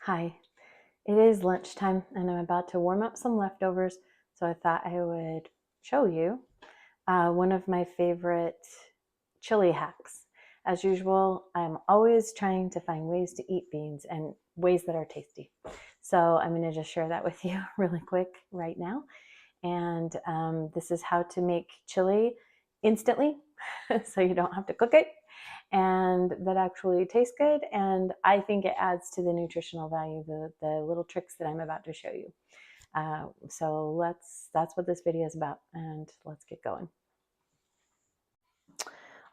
Hi, it is lunchtime and I'm about to warm up some leftovers, so I thought I would show you one of my favorite chili hacks. As usual, I'm always trying to find ways to eat beans and ways that are tasty. So I'm going to just share that with you really quick right now. And this is how to make chili instantly so you don't have to cook it and that actually tastes good. And I think it adds to the nutritional value, the little tricks that I'm about to show you. So that's what this video is about, and let's get going.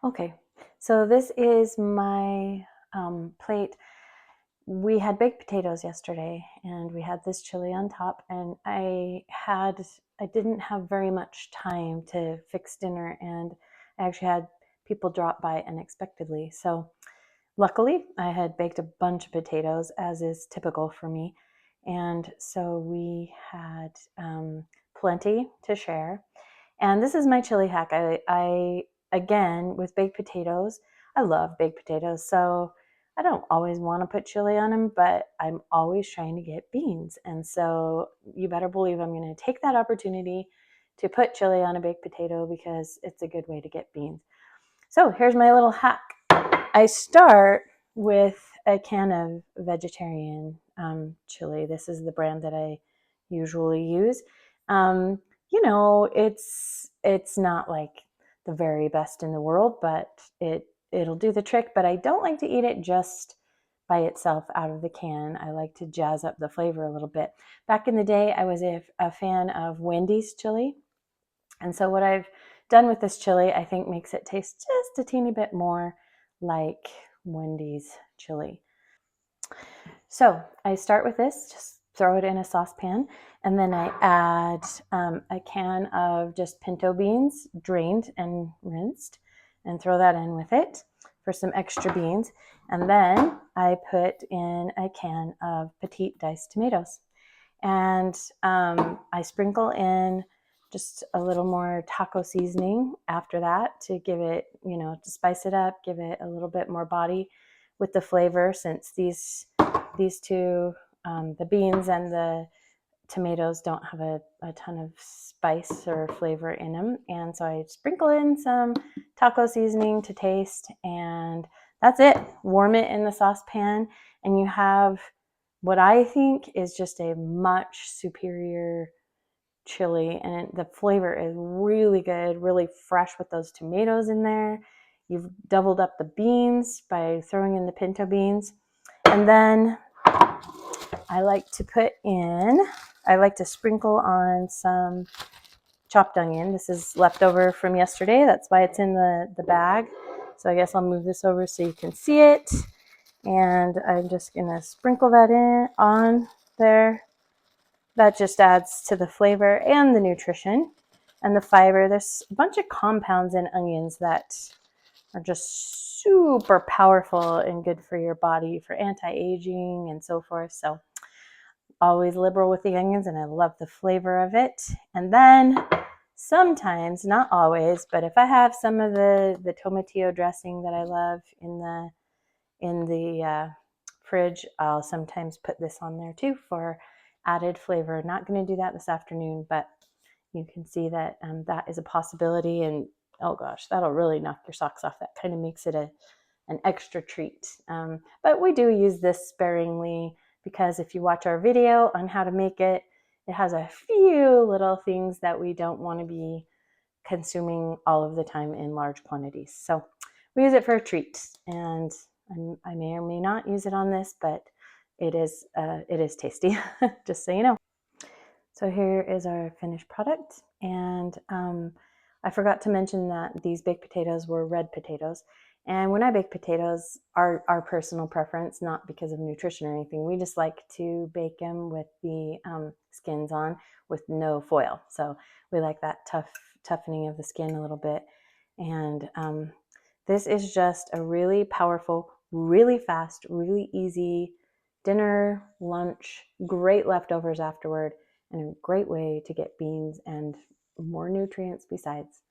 Okay, so this is my plate. We had baked potatoes yesterday and we had this chili on top, and I didn't have very much time to fix dinner, and I actually had people drop by unexpectedly. So luckily, I had baked a bunch of potatoes, as is typical for me. And so we had plenty to share. And this is my chili hack. Again, with baked potatoes, I love baked potatoes. So I don't always want to put chili on them, but I'm always trying to get beans. And so you better believe I'm going to take that opportunity to put chili on a baked potato because it's a good way to get beans. So here's my little hack. I start with a can of vegetarian chili. This is the brand that I usually use. It's not like the very best in the world, but it'll do the trick. But I don't like to eat it just by itself out of the can. I like to jazz up the flavor a little bit. Back in the day, I was a fan of Wendy's chili. And so what I've done with this chili, I think makes it taste just a teeny bit more like Wendy's chili. So I start with this, just throw it in a saucepan, and then I add a can of just pinto beans, drained and rinsed, and throw that in with it for some extra beans. And then I put in a can of petite diced tomatoes. And I sprinkle in just a little more taco seasoning after that to give it, to spice it up, give it a little bit more body with the flavor, since these two, the beans and the tomatoes, don't have a ton of spice or flavor in them. And so I sprinkle in some taco seasoning to taste, and that's it. Warm it in the saucepan, and you have what I think is just a much superior chili, and the flavor is really good, really fresh with those tomatoes in there. You've doubled up the beans by throwing in the pinto beans. And then I like to sprinkle on some chopped onion. This is leftover from yesterday. That's why it's in the bag. So I guess I'll move this over so you can see it. And I'm just gonna sprinkle that in on there. That just adds to the flavor and the nutrition and the fiber. There's a bunch of compounds in onions that are just super powerful and good for your body, for anti-aging and so forth. So always liberal with the onions, and I love the flavor of it. And then sometimes, not always, but if I have some of the tomatillo dressing that I love in the fridge, I'll sometimes put this on there too for added flavor. Not going to do that this afternoon, but you can see that that is a possibility. And oh gosh, that'll really knock your socks off. That kind of makes it an extra treat. But we do use this sparingly, because if you watch our video on how to make it, it has a few little things that we don't want to be consuming all of the time in large quantities. So we use it for a treat, and I may or may not use it on this, but it is tasty, just so you know. So here is our finished product, and I forgot to mention that these baked potatoes were red potatoes. And when I bake potatoes, our personal preference, not because of nutrition or anything, we just like to bake them with the skins on with no foil. So we like that toughening of the skin a little bit. And this is just a really powerful, really fast, really easy dinner, lunch, great leftovers afterward, and a great way to get beans and more nutrients besides.